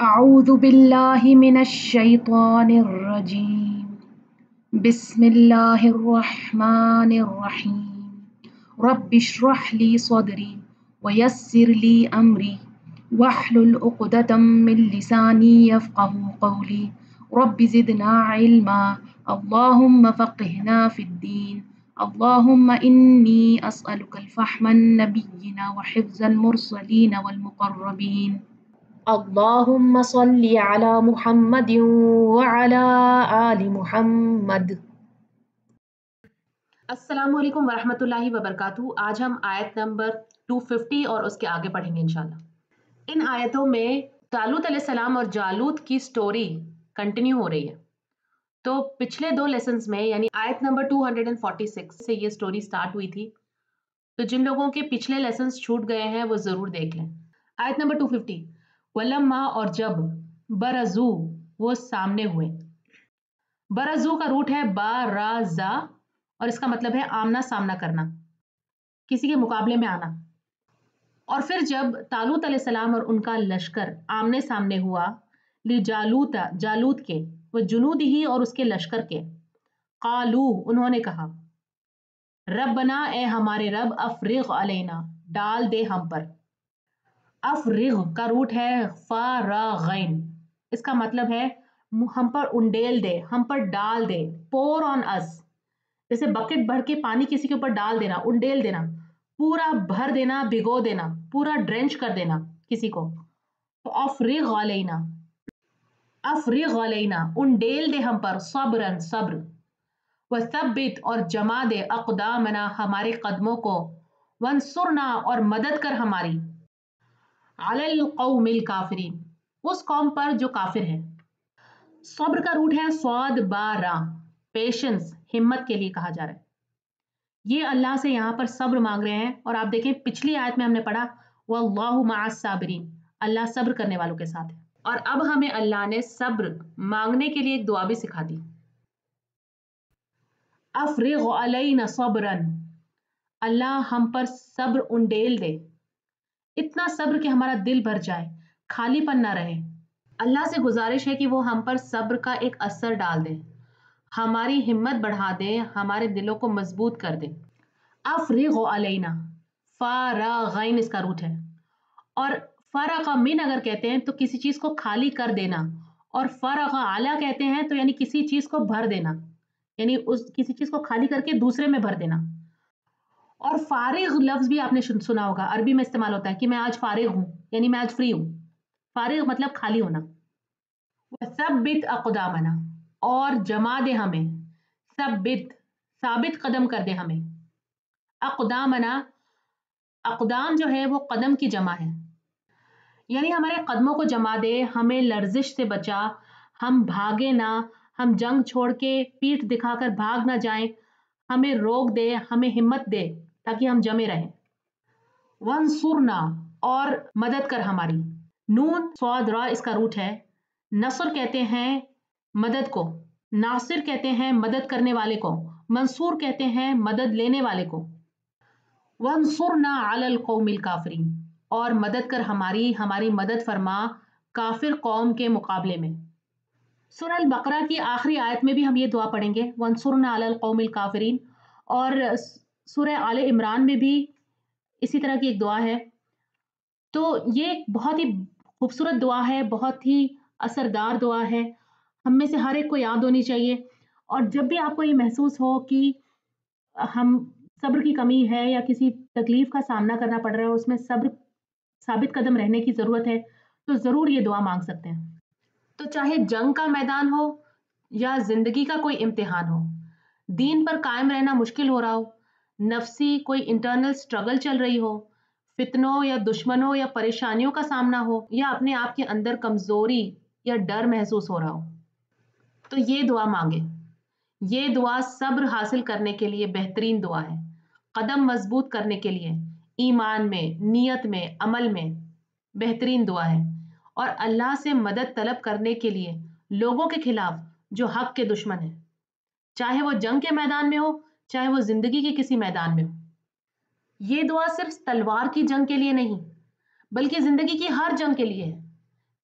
أعوذ بالله من الشيطان الرجيم بسم الله الرحمن الرحيم رب اشرح لي صدري ويسر لي أمري واحلل عقدة من لساني يفقه قولي رب زدنا علما اللهم فقهنا في الدين اللهم إني أسألك الفهم النبيين وحفظ المرسلين والمقربين اللهم صل على محمد وعلى آل محمد۔ السلام علیکم ورحمۃ اللہ وبرکاتہ۔ آج ہم آیت نمبر 250 اور اس کے آگے پڑھیں گے انشاءاللہ۔ ان آیتوں میں طالوت علیہ السلام اور جالوت کی سٹوری کنٹینیو ہو رہی ہے۔ تو پچھلے دو لیسنز میں یعنی آیت نمبر 246 سے یہ سٹوری سٹارٹ ہوئی تھی۔ تو جن لوگوں کے پچھلے لیسنز چھوٹ گئے ہیں وہ ضرور دیکھ لیں۔ آیت نمبر 250، ولما اور جب، برزو وہ سامنے ہوئے۔ برزو کا روٹ ہے بارازا اور اس کا مطلب ہے آمنا سامنا کرنا، کسی کے مقابلے میں آنا۔ اور پھر جب طالوت علیہ السلام اور ان کا لشکر آمنے سامنے ہوا، لجالوت جالوت کے، وہ جنود ہی اور اس کے لشکر کے، قالو انہوں نے کہا، ربنا اے ہمارے رب، افرغ علینا ڈال دے ہم پر۔ افرغ کا روٹ ہے فارغین، اس کا مطلب ہے ہم پر انڈیل دے، ہم پر ڈال دے، پور آن اس، جیسے بکٹ بھر کے پانی کسی کے اوپر ڈال دینا، انڈیل دینا، پورا بھر دینا، بھگو دینا، پورا ڈرینچ کر دینا کسی کو۔ تو افرغ علینا، افرغ علینا انڈیل دے ہم پر، صبرن صبر، وثبت اور جما دے، اقدامنا ہمارے قدموں کو، وانصرنا اور مدد کر ہماری، علی القوم الکافرین اس قوم پر جو کافر ہے۔ صبر کا روٹ ہے صاد بارا، پیشنس، ہمت کے لیے کہا جا رہا ہے۔ یہ اللہ سے یہاں پر صبر مانگ رہے ہیں، اور آپ دیکھیں پچھلی آیت میں ہم نے پڑھا واللہ مع الصابرین، اللہ صبر کرنے والوں کے ساتھ ہے۔ اور اب ہمیں اللہ نے صبر مانگنے کے لیے ایک دعا بھی سکھا دی، افرغ علینا صبرن، اللہ ہم پر صبر انڈیل دے، اتنا صبر کہ ہمارا دل بھر جائے، خالی پن نہ رہے۔ اللہ سے گزارش ہے کہ وہ ہم پر صبر کا ایک اثر ڈال دے، ہماری ہمت بڑھا دے، ہمارے دلوں کو مضبوط کر دے۔ افرغ علینا، فارغین اس کا روٹ ہے، اور فرغ من اگر کہتے ہیں تو کسی چیز کو خالی کر دینا، اور فرغ علی کہتے ہیں تو یعنی کسی چیز کو بھر دینا، یعنی کسی چیز کو خالی کر کے دوسرے میں بھر دینا۔ اور فارغ لفظ بھی آپ نے سنا ہوگا، عربی میں استعمال ہوتا ہے کہ میں آج فارغ ہوں، یعنی میں آج فری ہوں۔ فارغ مطلب خالی ہونا۔ وثبت اقدامنا اور جما دے ہمیں، ثبت ثابت قدم کر دے ہمیں، اقدامنا اقدام جو ہے وہ قدم کی جمع ہے، یعنی ہمارے قدموں کو جما دے، ہمیں لرزش سے بچا، ہم بھاگے نہ، ہم جنگ چھوڑ کے پیٹھ دکھا کر بھاگ نہ جائیں، ہمیں روک دے، ہمیں ہمت دے تاکہ ہم جمے رہیں۔ وانصرنا اور مدد کر ہماری، نون صاد را اس کا روٹ ہے۔ نصر کہتے ہیں مدد کو، ناصر کہتے ہیں مدد کرنے والے کو، منصور کہتے ہیں مدد لینے والے کو۔ وانصرنا علی القوم الکافرین اور مدد کر ہماری، ہماری مدد فرما کافر قوم کے مقابلے میں۔ سورہ البقرہ کی آخری آیت میں بھی ہم یہ دعا پڑھیں گے، وانصرنا علی القوم الکافرین، اور سورہ آل عمران میں بھی اسی طرح کی ایک دعا ہے۔ تو یہ ایک بہت ہی خوبصورت دعا ہے، بہت ہی اثردار دعا ہے، ہم میں سے ہر ایک کو یاد ہونی چاہیے۔ اور جب بھی آپ کو یہ محسوس ہو کہ ہم صبر کی کمی ہے یا کسی تکلیف کا سامنا کرنا پڑ رہا ہے اور اس میں صبر ثابت قدم رہنے کی ضرورت ہے، تو ضرور یہ دعا مانگ سکتے ہیں۔ تو چاہے جنگ کا میدان ہو یا زندگی کا کوئی امتحان ہو، دین پر قائم رہنا مشکل ہو رہا ہو، نفسی کوئی انٹرنل سٹرگل چل رہی ہو، فتنوں یا دشمنوں یا پریشانیوں کا سامنا ہو، یا اپنے آپ کے اندر کمزوری یا ڈر محسوس ہو رہا ہو، تو یہ دعا مانگے۔ یہ دعا صبر حاصل کرنے کے لیے بہترین دعا ہے، قدم مضبوط کرنے کے لیے، ایمان میں، نیت میں، عمل میں بہترین دعا ہے، اور اللہ سے مدد طلب کرنے کے لیے لوگوں کے خلاف جو حق کے دشمن ہیں، چاہے وہ جنگ کے میدان میں ہو، چاہے وہ زندگی کے کسی میدان میں ہو۔ یہ دعا صرف تلوار کی جنگ کے لیے نہیں، بلکہ زندگی کی ہر جنگ کے لیے ہے،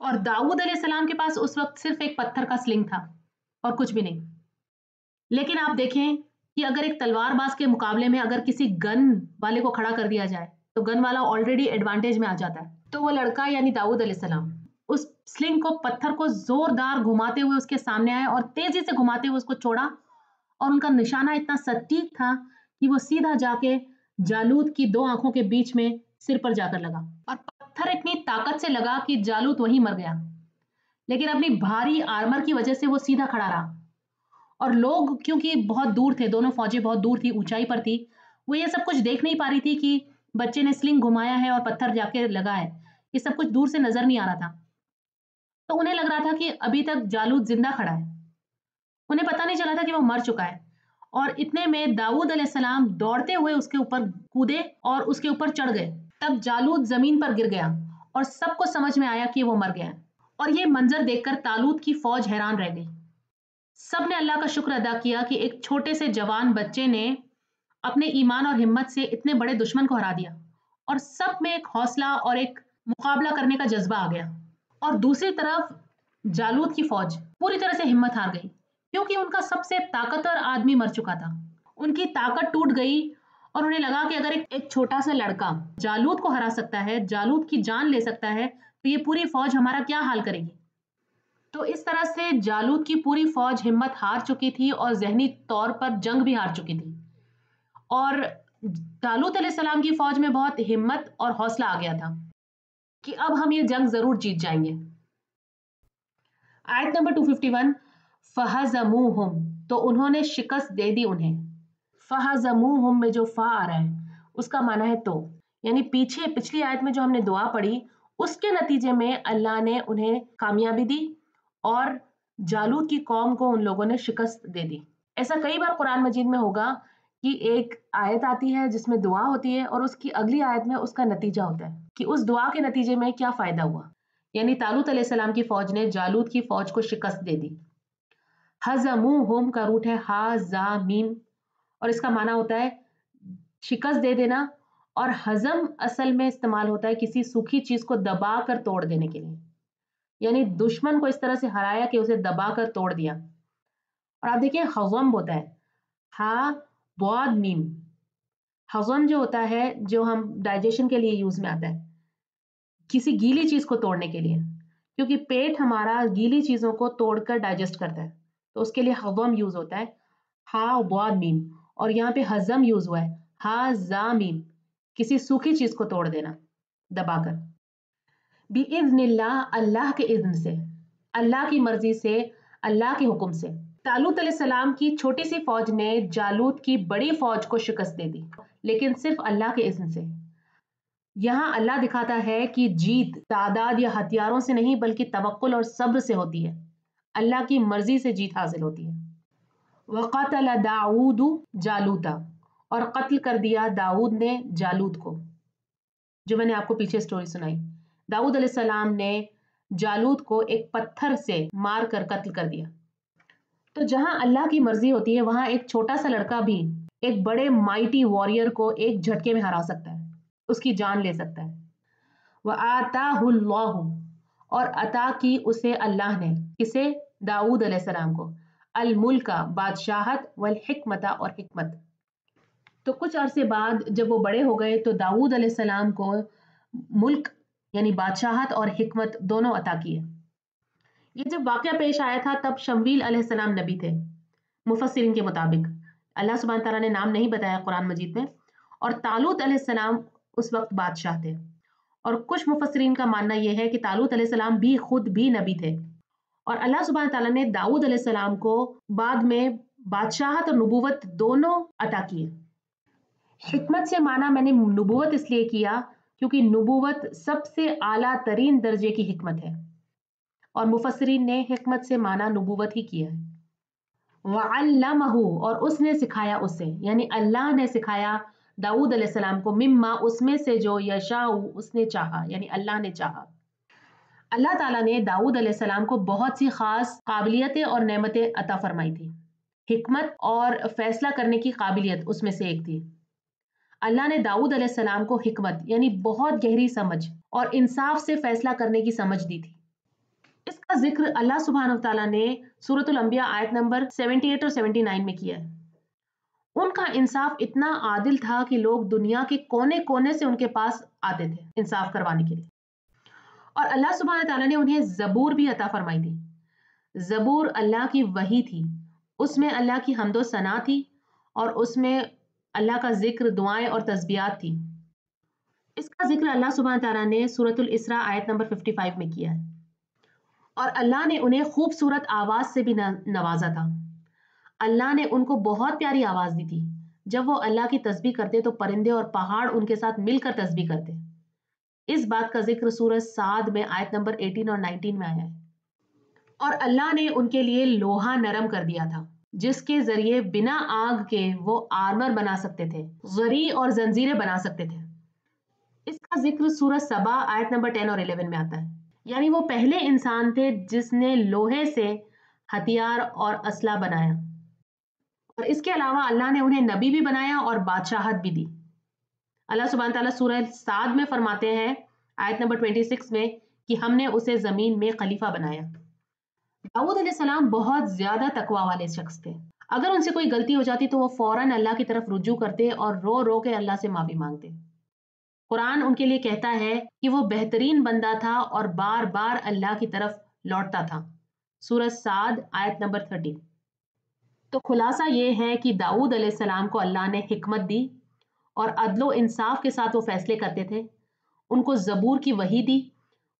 اور داؤد علیہ السلام کے پاس اس وقت صرف ایک پتھر کا سلنگ تھا اور کچھ بھی نہیں. لیکن آپ دیکھیں کہ اگر ایک تلوار باز کے مقابلے میں اگر کسی گن والے کو کھڑا کر دیا جائے تو گن والا آلریڈی ایڈوانٹیج میں آ جاتا ہے. تو وہ لڑکا یعنی داؤد علیہ السلام اس سلنگ کو پتھر کو زوردار گھماتے ہوئے اس کے سامنے آئے اور تیزی سے گھماتے ہوئے اس کو چھوڑا اور ان کا نشانہ اتنا سٹیک تھا کہ وہ سیدھا جا کے جالوت کی 2 آنکھوں کے بیچ میں سر پر جا کر لگا اور پتھر اتنی طاقت سے لگا کہ جالوت وہیں مر گیا. لیکن اپنی بھاری آرمر کی وجہ سے وہ سیدھا کھڑا رہا اور لوگ کیونکہ بہت دور تھے، دونوں فوجیں بہت دور تھی، اونچائی پر تھی، وہ یہ سب کچھ دیکھ نہیں پا رہی تھی کہ بچے نے سلنگ گھمایا ہے اور پتھر جا کے لگا ہے. یہ سب کچھ دور سے نظر نہیں آ رہا تھا. تو انہیں لگ رہا تھا کہ ابھی تک جالوت زندہ کھڑا ہے. انہیں پتہ نہیں چلا تھا کہ وہ مر چکا ہے. اور اتنے میں داؤد علیہ السلام دوڑتے ہوئے اس کے اوپر کودے اور اس کے اوپر چڑھ گئے. تب جالوت زمین پر گر گیا اور سب کو سمجھ میں آیا کہ وہ مر گیا. اور یہ منظر دیکھ کر طالوت کی فوج حیران رہ گئی. سب نے اللہ کا شکر ادا کیا کہ ایک چھوٹے سے جوان بچے نے اپنے ایمان اور ہمت سے اتنے بڑے دشمن کو ہرا دیا اور سب میں ایک حوصلہ اور ایک مقابلہ کرنے کا جذبہ آ گیا. اور دوسری طرف جالوت کی فوج پوری طرح سے ہمت ہار گئی کیونکہ ان کا سب سے طاقتور آدمی مر چکا تھا. ان کی طاقت ٹوٹ گئی اور انہیں لگا کہ اگر ایک چھوٹا سا لڑکا جالوت کو ہرا سکتا ہے، جالوت کی جان لے سکتا ہے، تو یہ پوری فوج ہمارا کیا حال کرے گی. تو اس طرح سے جالوت کی پوری فوج ہمت ہار چکی تھی اور ذہنی طور پر جنگ بھی ہار چکی تھی. اور طالوت علیہ السلام کی فوج میں بہت ہمت اور حوصلہ آ گیا تھا کہ اب ہم یہ جنگ ضرور جیت جائیں گے. آیت نمبر 251 فَهَزَمُوهُمْ تو انہوں نے شکست دے دی انہیں. فَهَزَمُوهُمْ میں جو فا آ رہا ہے اس کا معنی ہے تو، یعنی پچھلی آیت میں جو ہم نے دعا پڑھی اس کے نتیجے میں اللہ نے انہیں کامیابی دی اور جالوت کی قوم کو ان لوگوں نے شکست دے دی. ایسا کئی بار قرآن مجید میں ہوگا کہ ایک آیت آتی ہے جس میں دعا ہوتی ہے اور اس کی اگلی آیت میں اس کا نتیجہ ہوتا ہے کہ اس دعا کے نتیجے میں کیا فائدہ ہوا. یعنی طالوت علیہ السلام کی فوج نے جالوت کی فوج کو شکست دے دی. ہزموہم کا روٹ ہے ہا زا میم اور اس کا معنی ہوتا ہے شکست دے دینا. اور ہزم اصل میں استعمال ہوتا ہے کسی سوکھی چیز کو دبا کر توڑ دینے کے لیے، یعنی دشمن کو اس طرح سے ہرایا کہ اسے دبا کر توڑ دیا. اور آپ دیکھیں ہضم ہوتا ہے ہا بعد میم. ہضم جو ہوتا ہے جو ہم ڈائجیشن کے لیے یوز میں آتا ہے کسی گیلی چیز کو توڑنے کے لیے، کیونکہ پیٹ ہمارا گیلی چیزوں کو توڑ کر ڈائجسٹ کرتا ہے تو اس کے لیے ہضم یوز ہوتا ہے ہا بعد میم. اور یہاں پہ ہضم یوز ہوا ہے ہا زا میم، کسی سوکھی چیز کو توڑ دینا دبا کر. بِإِذْنِ اللہ اللہ کے اذن سے، اللہ کی مرضی سے، اللہ کے حکم سے. طالوت علیہ السلام کی چھوٹی سی فوج نے جالوت کی بڑی فوج کو شکست دے دی لیکن صرف اللہ کے اذن سے. یہاں اللہ دکھاتا ہے کہ جیت تعداد یا ہتھیاروں سے نہیں بلکہ توکل اور صبر سے ہوتی ہے. اللہ کی مرضی سے جیت حاصل ہوتی ہے. وَقَتَلَ دَاوُودُ جالوتا اور قتل کر دیا داؤد نے جالوت کو، جو میں نے آپ کو پیچھے سٹوری سنائی. داؤد علیہ السلام نے جالوت کو ایک پتھر سے مار کر قتل کر دیا. تو جہاں اللہ کی مرضی ہوتی ہے وہاں ایک چھوٹا سا لڑکا بھی ایک بڑے مائٹی واریر کو ایک جھٹکے میں ہرا سکتا ہے، اس کی جان لے سکتا ہے. وَآتَاهُ اللَّهُ اور عطا کی اسے اللہ نے، کسے؟ داؤد علیہ السلام کو، الملک بادشاہت والحکمت اور حکمت. تو کچھ عرصے بعد جب وہ بڑے ہو گئے تو داؤد علیہ السلام کو ملک یعنی بادشاہت اور حکمت دونوں عطا کیے. یہ جب واقعہ پیش آیا تھا تب شمویل علیہ السلام نبی تھے مفسرین کے مطابق. اللہ سبحانہ تعالیٰ نے نام نہیں بتایا قرآن مجید میں. اور طالوت علیہ السلام اس وقت بادشاہ تھے. اور کچھ مفسرین کا ماننا یہ ہے کہ طالوت علیہ السلام بھی خود بھی نبی تھے. اور اللہ سبحانہ تعالیٰ نے داؤد علیہ السلام کو بعد میں بادشاہت اور نبوت دونوں عطا کیے. حکمت سے معنی میں نے نبوت اس لیے کیا کیونکہ نبوت سب سے اعلیٰ ترین درجے کی حکمت ہے اور مفسرین نے حکمت سے معنی نبوت ہی کیا ہے. وَعَلَّمَهُ اور اس نے سکھایا اسے، یعنی اللہ نے سکھایا داؤد علیہ السلام کو مما اس میں سے جو یشاء اس نے چاہا، یعنی اللہ نے چاہا. اللہ تعالیٰ نے داؤد علیہ السلام کو بہت سی خاص قابلیتیں اور نعمتیں عطا فرمائی تھی. حکمت اور فیصلہ کرنے کی قابلیت اس میں سے ایک تھی. اللہ نے داؤد علیہ السلام کو حکمت یعنی بہت گہری سمجھ اور انصاف سے فیصلہ کرنے کی سمجھ دی تھی. ذکر اللہ سبحانہ و تعالیٰ نے سورۃ الانبیاء آیت نمبر 78 اور 79 میں کیا ہے۔ ان کا انصاف اتنا عادل تھا کہ لوگ دنیا کے کونے کونے سے ان کے پاس آتے تھے انصاف کروانے کے لیے، اور اللہ سبحانہ تعالیٰ نے انہیں زبور بھی عطا فرمائی تھی۔ زبور اللہ کی وحی تھی، اس میں اللہ کی حمد و ثنا تھی، اور اس میں اللہ کا ذکر، دعائیں اور تسبیحات تھی۔ اس کا ذکر اللہ سبحانہ تعالیٰ نے سورۃ الاسراء آیت نمبر 55 میں کیا ہے، اور اللہ نے انہیں خوبصورت آواز سے بھی نوازا تھا۔ اللہ نے ان کو بہت پیاری آواز دی تھی۔ جب وہ اللہ کی تسبیح کرتے تو پرندے اور پہاڑ ان کے ساتھ مل کر تسبیح کرتے۔ اس بات کا ذکر سورۃ صاد میں آیت نمبر 18 اور 19 میں آیا ہے۔ اور اللہ نے ان کے لیے لوہا نرم کر دیا تھا، جس کے ذریعے بنا آگ کے وہ آرمر بنا سکتے تھے، زری اور زنجیریں بنا سکتے تھے۔ اس کا ذکر سورۃ سبا آیت نمبر 10 اور 11 میں آتا ہے۔ یعنی وہ پہلے انسان تھے جس نے لوہے سے ہتھیار اور اسلحہ بنایا، اور اس کے علاوہ اللہ نے انہیں نبی بھی بنایا اور بادشاہت بھی دی۔ اللہ سبحانہ تعالیٰ سورہ صاد میں فرماتے ہیں آیت نمبر 26 میں کہ ہم نے اسے زمین میں خلیفہ بنایا۔ داؤد علیہ السلام بہت زیادہ تقوی والے شخص تھے۔ اگر ان سے کوئی غلطی ہو جاتی تو وہ فوراً اللہ کی طرف رجوع کرتے اور رو رو کے اللہ سے معافی مانگتے۔ قرآن ان کے لیے کہتا ہے کہ وہ بہترین بندہ تھا اور بار بار اللہ کی طرف لوٹتا تھا۔ سورہ صاد آیت نمبر 30۔ تو خلاصہ یہ ہے کہ داؤد علیہ السلام کو اللہ نے حکمت دی اور عدل و انصاف کے ساتھ وہ فیصلے کرتے تھے۔ ان کو زبور کی وحی دی،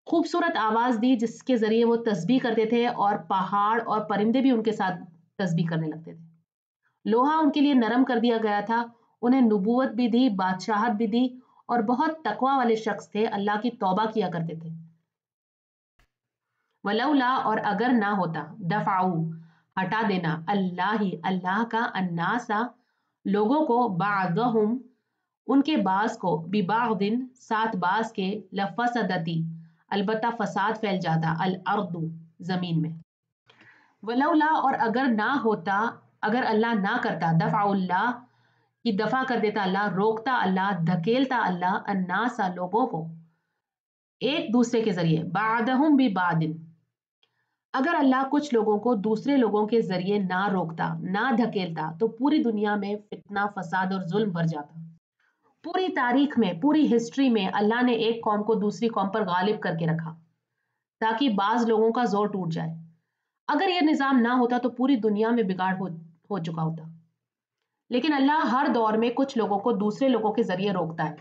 خوبصورت آواز دی جس کے ذریعے وہ تسبیح کرتے تھے، اور پہاڑ اور پرندے بھی ان کے ساتھ تسبیح کرنے لگتے تھے۔ لوہا ان کے لیے نرم کر دیا گیا تھا، انہیں نبوت بھی دی، بادشاہت بھی دی، اور بہت تقوی والے شخص تھے، اللہ کی توبہ کیا کرتے تھے۔ ولولا اور اگر نہ ہوتا، دفعو ہٹا دینا، اللہ کا الناسا لوگوں کو، بعضہم ان کے بعض کو، ببعض ساتھ بعض کے، لفسدتی البتہ فساد پھیل جاتا، الارض زمین میں۔ ولولا اور اگر نہ ہوتا، اگر اللہ نہ کرتا، دفع اللہ کی دفع کر دیتا اللہ، روکتا اللہ، دھکیلتا اللہ، الناسا لوگوں کو ایک دوسرے کے ذریعے، بعدہم ببعض اگر اللہ کچھ لوگوں کو دوسرے لوگوں کے ذریعے نہ روکتا، نہ دھکیلتا، تو پوری دنیا میں فتنہ، فساد اور ظلم بھر جاتا۔ پوری تاریخ میں، پوری ہسٹری میں اللہ نے ایک قوم کو دوسری قوم پر غالب کر کے رکھا تاکہ بعض لوگوں کا زور ٹوٹ جائے۔ اگر یہ نظام نہ ہوتا تو پوری دنیا میں بگاڑ ہو چکا ہوتا۔ لیکن اللہ ہر دور میں کچھ لوگوں کو دوسرے لوگوں کے ذریعے روکتا ہے۔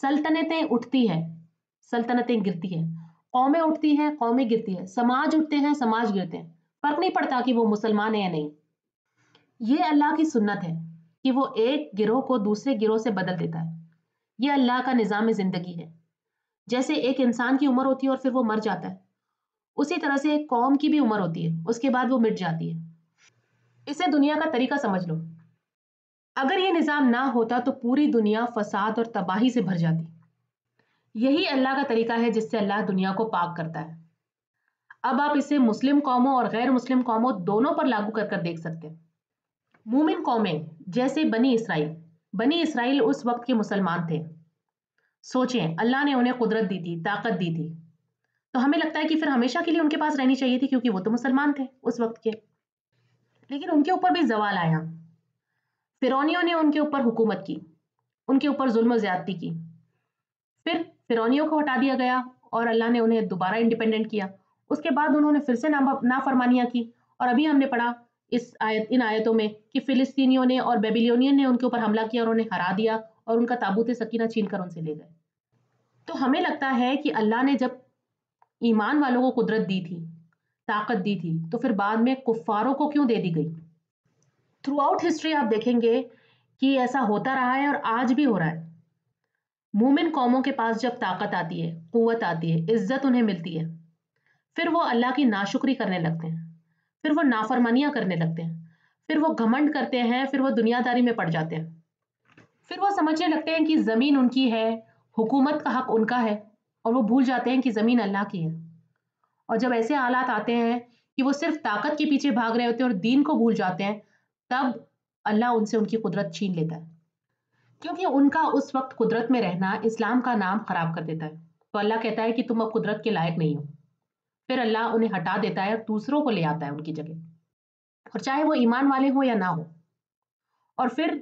سلطنتیں اٹھتی ہیں، سلطنتیں گرتی ہیں، قومیں اٹھتی ہیں، قومیں گرتی ہیں، سماج اٹھتے ہیں، سماج گرتے ہیں، فرق نہیں پڑتا کہ وہ مسلمان ہیں یا نہیں۔ یہ اللہ کی سنت ہے کہ وہ ایک گروہ کو دوسرے گروہ سے بدل دیتا ہے۔ یہ اللہ کا نظام زندگی ہے۔ جیسے ایک انسان کی عمر ہوتی ہے اور پھر وہ مر جاتا ہے، اسی طرح سے ایک قوم کی بھی عمر ہوتی ہے، اس کے بعد وہ مٹ جاتی ہے۔ اسے دنیا کا طریقہ سمجھ لو۔ اگر یہ نظام نہ ہوتا تو پوری دنیا فساد اور تباہی سے بھر جاتی۔ یہی اللہ کا طریقہ ہے جس سے اللہ دنیا کو پاک کرتا ہے۔ اب آپ اسے مسلم قوموں اور غیر مسلم قوموں دونوں پر لاگو کر دیکھ سکتے ہیں۔ مومن قومیں جیسے بنی اسرائیل اس وقت کے مسلمان تھے۔ سوچیں، اللہ نے انہیں قدرت دی تھی، طاقت دی تھی، تو ہمیں لگتا ہے کہ پھر ہمیشہ کے لیے ان کے پاس رہنی چاہیے تھی کیونکہ وہ تو مسلمان تھے اس وقت کے۔ لیکن ان کے اوپر بھی زوال آیا، فرعونیوں نے ان کے اوپر حکومت کی، ان کے اوپر ظلم و زیادتی کی، پھر فرعونیوں کو ہٹا دیا گیا اور اللہ نے انہیں دوبارہ انڈیپینڈنٹ کیا۔ اس کے بعد انہوں نے پھر سے نافرمانیاں کی، اور ابھی ہم نے پڑھا ان آیتوں میں کہ فلسطینیوں نے اور بیبیلونین نے ان کے اوپر حملہ کیا اور انہیں ہرا دیا اور ان کا تابوت سکینہ چھین کر ان سے لے گئے۔ تو ہمیں لگتا ہے کہ اللہ نے جب ایمان والوں کو قدرت دی تھی، طاقت دی تھی، تو پھر بعد میں کفاروں کو کیوں دے دی گئی؟ تھرو آؤٹ ہسٹری آپ دیکھیں گے کہ ایسا ہوتا رہا ہے اور آج بھی ہو رہا ہے۔ مومن قوموں کے پاس جب طاقت آتی ہے، قوت آتی ہے، عزت انہیں ملتی ہے، پھر وہ اللہ کی ناشکری کرنے لگتے ہیں، پھر وہ نافرمانیاں کرنے لگتے ہیں، پھر وہ گھمنڈ کرتے ہیں، پھر وہ دنیا داری میں پڑ جاتے ہیں، پھر وہ سمجھنے لگتے ہیں کہ زمین ان کی ہے، حکومت کا حق ان کا ہے، اور وہ بھول جاتے ہیں کہ زمین اللہ کی ہے۔ اور جب ایسے حالات آتے ہیں کہ وہ صرف طاقت کے پیچھے بھاگ رہے ہوتے ہیں اور دین کو بھول جاتے ہیں، تب اللہ ان سے ان کی قدرت چھین لیتا ہے، کیونکہ ان کا اس وقت قدرت میں رہنا اسلام کا نام خراب کر دیتا ہے۔ تو اللہ کہتا ہے کہ تم اب قدرت کے لائق نہیں ہو، پھر اللہ انہیں ہٹا دیتا ہے اور دوسروں کو لے آتا ہے ان کی جگہ، اور چاہے وہ ایمان والے ہوں یا نہ ہو. اور پھر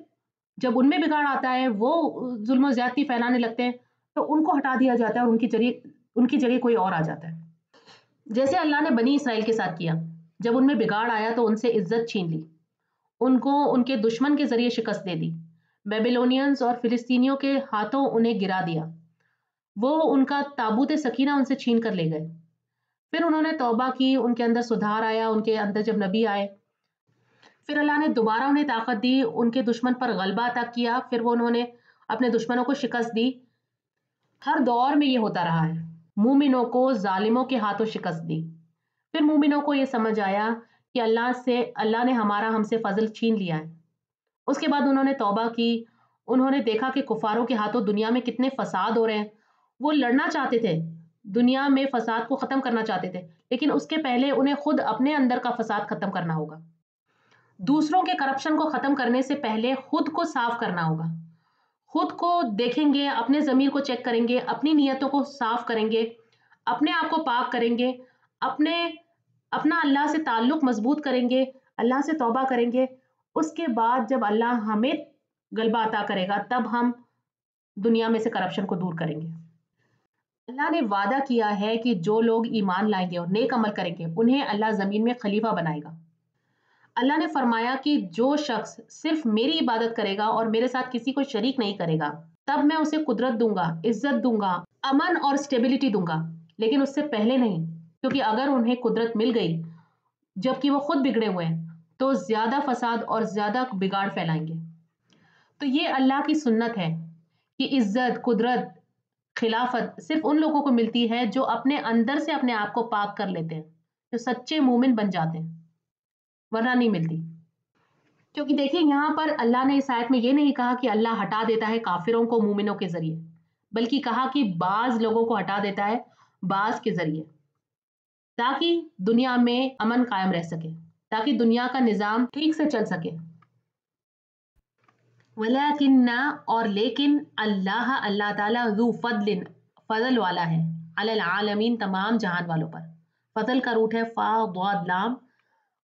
جب ان میں بگاڑ آتا ہے، وہ ظلم و زیادتی پھیلانے لگتے ہیں، تو ان کو ہٹا دیا جاتا ہے اور ان کی جگہ کوئی اور آ جاتا ہے. جیسے اللہ نے بنی اسرائیل کے ساتھ کیا، جب ان میں بگاڑ آیا تو ان سے عزت چھین لی، ان کو ان کے دشمن کے ذریعے شکست دے دی، بیبیلونینز اور فلسطینیوں کے ہاتھوں انہیں گرا دیا، وہ ان کا تابوت سکینہ ان سے چھین کر لے گئے. پھر انہوں نے توبہ کی، ان کے اندر سدھار آیا، ان کے اندر جب نبی آئے، پھر اللہ نے دوبارہ انہیں طاقت دی، ان کے دشمن پر غلبہ عطا کیا، پھر وہ انہوں نے اپنے دشمنوں کو شکست دی. ہر دور میں یہ ہوتا رہا ہے، مومنوں کو ظالموں کے ہاتھوں شکست دی. پھر مومنوں کو یہ سمجھ آیا کہ اللہ نے ہم سے فضل چھین لیا ہے. اس کے بعد انہوں نے توبہ کی، انہوں نے دیکھا کہ کفاروں کے ہاتھوں دنیا میں کتنے فساد ہو رہے ہیں. وہ لڑنا چاہتے تھے، دنیا میں فساد کو ختم کرنا چاہتے تھے، لیکن اس کے پہلے انہیں خود اپنے اندر کا فساد ختم کرنا ہوگا. دوسروں کے کرپشن کو ختم کرنے سے پہلے خود کو صاف کرنا ہوگا. خود کو دیکھیں گے، اپنے ضمیر کو چیک کریں گے، اپنی نیتوں کو صاف کریں گے، اپنے آپ کو پاک کریں گے، اپنا اللہ سے تعلق مضبوط کریں گے، اللہ سے توبہ کریں گے. اس کے بعد جب اللہ ہمیں غلبہ عطا کرے گا، تب ہم دنیا میں سے کرپشن کو دور کریں گے. اللہ نے وعدہ کیا ہے کہ جو لوگ ایمان لائیں گے اور نیک عمل کریں گے، انہیں اللہ زمین میں خلیفہ بنائے گا. اللہ نے فرمایا کہ جو شخص صرف میری عبادت کرے گا اور میرے ساتھ کسی کو شریک نہیں کرے گا، تب میں اسے قدرت دوں گا، عزت دوں گا، امن اور سٹیبلٹی دوں گا، لیکن اس سے پہلے نہیں. کیونکہ اگر انہیں قدرت مل گئی جبکہ وہ خود بگڑے ہوئے ہیں، تو زیادہ فساد اور زیادہ بگاڑ پھیلائیں گے. تو یہ اللہ کی سنت ہے کہ عزت، قدرت، خلافت صرف ان لوگوں کو ملتی ہے جو اپنے اندر سے اپنے آپ کو پاک کر لیتے ہیں، جو سچے مومن بن جاتے ہیں، ورنہ نہیں ملتی. کیونکہ دیکھیں یہاں پر اللہ نے اس آیت میں یہ نہیں کہا کہ اللہ ہٹا دیتا ہے کافروں کو مومنوں کے ذریعے، بلکہ کہا کہ بعض لوگوں کو ہٹا دیتا ہے بعض کے ذریعے، تاکہ دنیا میں امن قائم رہ سکے، تاکہ دنیا کا نظام ٹھیک سے چل سکے. ولیکن اور لیکن اللہ تعالیٰ ذو فضل والا ہے، علی العالمین تمام جہان والوں پر. فضل کا روٹ ہے فا ضاد لام،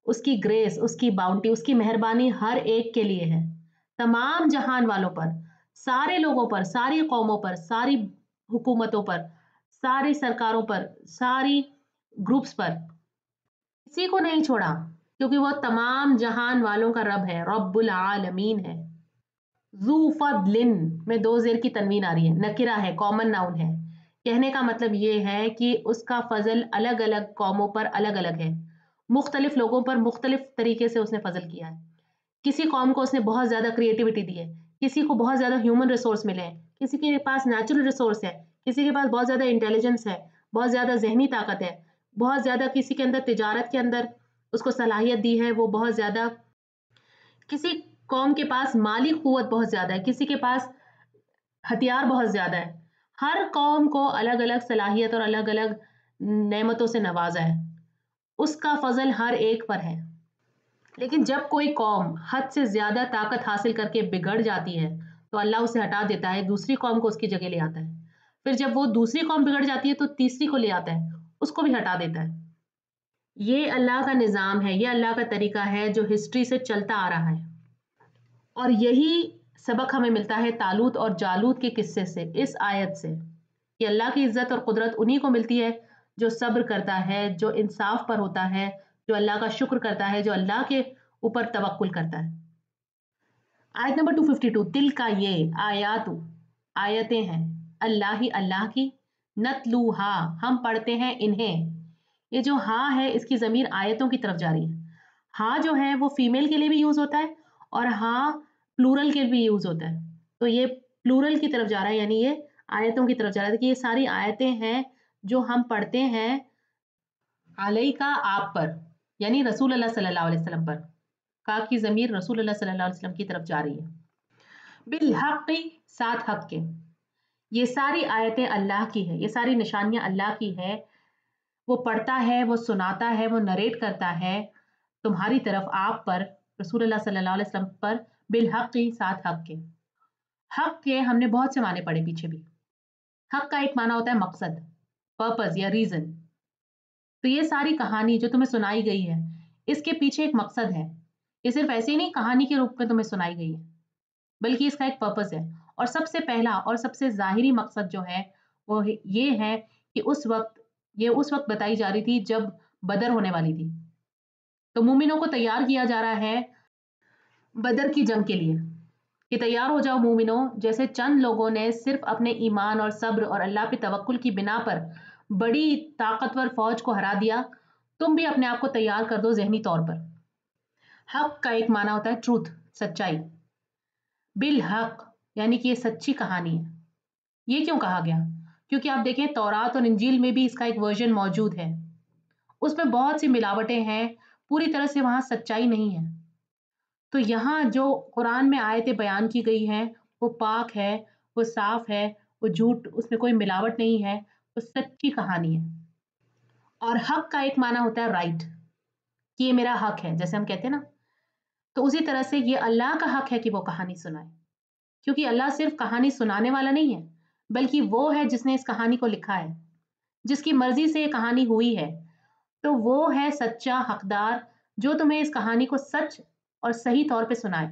اس کی گریس، اس کی باؤنٹی، اس کی مہربانی ہر ایک کے لیے ہے، تمام جہان والوں پر، سارے لوگوں پر، ساری قوموں پر، ساری حکومتوں پر، ساری سرکاروں پر، ساری گروپس پر، کسی کو نہیں چھوڑا، کیونکہ وہ تمام جہان والوں کا رب ہے، رب العالمین ہے. ذو فضل میں دو زیر کی تنوین آ رہی ہے، نکرہ ہے، کامن ناؤن ہے. کہنے کا مطلب یہ ہے کہ اس کا فضل الگ الگ قوموں پر الگ الگ ہے، مختلف لوگوں پر مختلف طریقے سے اس نے فضل کیا ہے. کسی قوم کو اس نے بہت زیادہ کریٹیوٹی دی ہے، کسی کو بہت زیادہ ہیومن ریسورس ملے ہیں، کسی کے پاس نیچرل ریسورس ہے، کسی کے پاس بہت زیادہ انٹیلیجنس ہے، بہت زیادہ ذہنی طاقت ہے، بہت زیادہ کسی کے اندر تجارت کے اندر اس کو صلاحیت دی ہے، وہ بہت زیادہ، کسی قوم کے پاس مالی قوت بہت زیادہ ہے، کسی کے پاس ہتھیار بہت زیادہ ہے. ہر قوم کو الگ الگ صلاحیت اور الگ الگ نعمتوں سے نوازا ہے، اس کا فضل ہر ایک پر ہے. لیکن جب کوئی قوم حد سے زیادہ طاقت حاصل کر کے بگڑ جاتی ہے تو اللہ اسے ہٹا دیتا ہے، دوسری قوم کو اس کی جگہ لے آتا ہے. پھر جب وہ دوسری قوم بگڑ جاتی ہے تو تیسری کو لے آتا ہے، اس کو بھی ہٹا دیتا ہے. یہ اللہ کا نظام ہے، یہ اللہ کا طریقہ ہے جو ہسٹری سے چلتا آ رہا ہے. اور یہی سبق ہمیں ملتا ہے طالوت اور جالوت کے قصے سے، اس آیت سے، کہ اللہ کی عزت اور قدرت انہی کو ملتی ہے جو صبر کرتا ہے، جو انصاف پر ہوتا ہے، جو اللہ کا شکر کرتا ہے، جو اللہ کے اوپر توکل کرتا ہے. آیت نمبر 252، تل کا یہ آیتیں ہیں، اللہ کی، نتلوہا ہم پڑھتے ہیں انہیں. یہ جو ہاں ہے اس کی ضمیر آیتوں کی طرف جا رہی ہے. ہاں جو ہے وہ فیمیل کے لیے بھی یوز ہوتا ہے اور ہاں پلورل کے بھی یوز ہوتا ہے، تو یہ پلورل کی طرف جا رہا ہے، یعنی یہ آیتوں کی طرف جا رہا ہے کہ یہ ساری آیتیں ہیں جو ہم پڑھتے ہیں علیہ کا آپ پر، یعنی رسول اللہ صلی اللہ علیہ وسلم پر. کا کی ضمیر رسول اللہ صلی اللہ علیہ وسلم کی طرف جا رہی ہے. بالحق ساتھ حق کے، یہ ساری آیتیں اللہ کی ہے، یہ ساری نشانیاں اللہ کی ہے. وہ پڑھتا ہے، وہ سناتا ہے، وہ نریٹ کرتا ہے تمہاری طرف آپ پر، رسول اللہ صلی اللہ علیہ وسلم پر، بالحق ساتھ حق کے. حق کے ہم نے بہت سے معنی پڑھے پیچھے بھی. حق کا ایک معنی ہوتا ہے مقصد، پرپز یا ریزن. تو یہ ساری کہانی جو تمہیں سنائی گئی ہے اس کے پیچھے ایک مقصد ہے. یہ صرف ایسے ہی نہیں کہانی کے روپ میں تمہیں سنائی گئی ہے، بلکہ اس کا ایک پرپس ہے. اور سب سے پہلا اور سب سے ظاہری مقصد جو ہے وہ یہ ہے کہ اس وقت بتائی جا رہی تھی جب بدر ہونے والی تھی. تو مومنوں کو تیار کیا جا رہا ہے بدر کی جنگ کے لیے کہ تیار ہو جاؤ مومنوں. جیسے چند لوگوں نے صرف اپنے ایمان اور صبر اور اللہ پہ توکل کی بنا پر بڑی طاقتور فوج کو ہرا دیا، تم بھی اپنے آپ کو تیار کر دو ذہنی طور پر. حق کا ایک معنی ہوتا ہے ٹروتھ، سچائی. بالحق یعنی کہ یہ سچی کہانی ہے. یہ کیوں کہا گیا؟ کیونکہ آپ دیکھیں تورات اور انجیل میں بھی اس کا ایک ورژن موجود ہے. اس میں بہت سی ملاوٹیں ہیں، پوری طرح سے وہاں سچائی نہیں ہے. تو یہاں جو قرآن میں آیتیں بیان کی گئی ہیں وہ پاک ہے، وہ صاف ہے، وہ جھوٹ، اس میں کوئی ملاوٹ نہیں ہے، وہ سچی کہانی ہے. اور حق کا ایک معنی ہوتا ہے رائٹ، کہ یہ میرا حق ہے، جیسے ہم کہتے ہیں نا. تو اسی طرح سے یہ اللہ کا حق ہے کہ وہ کہانی سنائے، کیونکہ اللہ صرف کہانی سنانے والا نہیں ہے، بلکہ وہ ہے جس نے اس کہانی کو لکھا ہے، جس کی مرضی سے یہ کہانی ہوئی ہے. تو وہ ہے سچا حقدار جو تمہیں اس کہانی کو سچ اور صحیح طور پہ سنائے.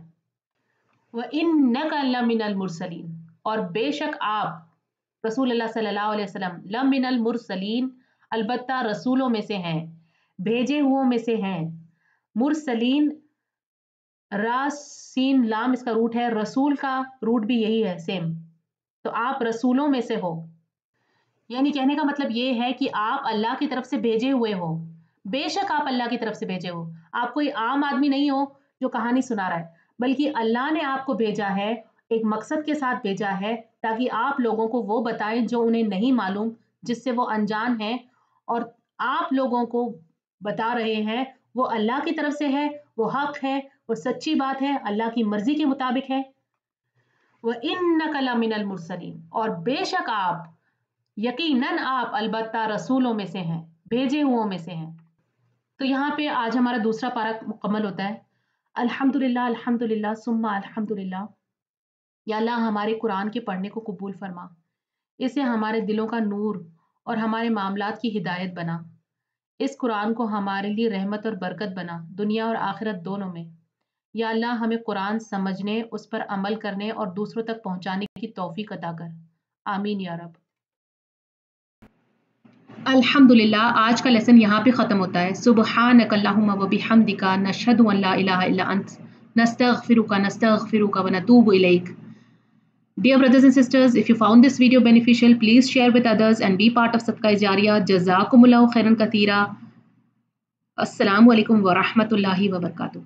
وَإِنَّكَ لَمِنَ الْمُرْسَلِينَ، اور بے شک آپ رسول اللہ صلی اللہ علیہ وسلم لمن المرسلین، البتہ رسولوں میں سے ہیں، بھیجے ہوئوں میں سے ہیں. مرسلین را سین لام اس کا روٹ ہے، رسول کا روٹ بھی یہی ہے سیم. تو آپ رسولوں میں سے ہو، یعنی کہنے کا مطلب یہ ہے کہ آپ اللہ کی طرف سے بھیجے ہوئے ہو. بے شک آپ اللہ کی طرف سے بھیجے ہو. آپ کوئی عام آدمی نہیں ہو جو کہانی سنا رہا ہے، بلکہ اللہ نے آپ کو بھیجا ہے، ایک مقصد کے ساتھ بھیجا ہے، تاکہ آپ لوگوں کو وہ بتائیں جو انہیں نہیں معلوم، جس سے وہ انجان ہیں. اور آپ لوگوں کو بتا رہے ہیں وہ اللہ کی طرف سے ہے، وہ حق ہے، وہ سچی بات ہے، اللہ کی مرضی کے مطابق ہے. وَإِنَّكَ لَمِنَ الْمُرْسَلِينَ، اور بے شک آپ، یقیناً آپ، البتہ رسولوں میں سے ہیں، بھیجے ہوئوں میں سے ہیں. تو یہاں پہ آج ہمارا دوسرا پارہ مکمل ہوتا ہے. الحمدللہ الحمدللہ ثم الحمدللہ. یا اللہ ہمارے قرآن کے پڑھنے کو قبول فرما، اسے ہمارے دلوں کا نور اور ہمارے معاملات کی ہدایت بنا. اس قرآن کو ہمارے لیے رحمت اور برکت بنا، دنیا اور آخرت دونوں میں. یا اللہ ہمیں قرآن سمجھنے، اس پر عمل کرنے اور دوسروں تک پہنچانے کی توفیق عطا کر. آمین یا رب. الحمدللہ آج کا لیسن یہاں پہ ختم ہوتا ہے. سبحانک اللہم و بحمدک نشہد ان لا الہ الا انت نستغفرک ونتوب الیک. Dear brothers and sisters, if you found this video beneficial, please share with others and be part of Sadaqah Jariyah. Jazakumullahu khairan katheera. Assalamu alaikum wa rahmatullahi wa barakatuh.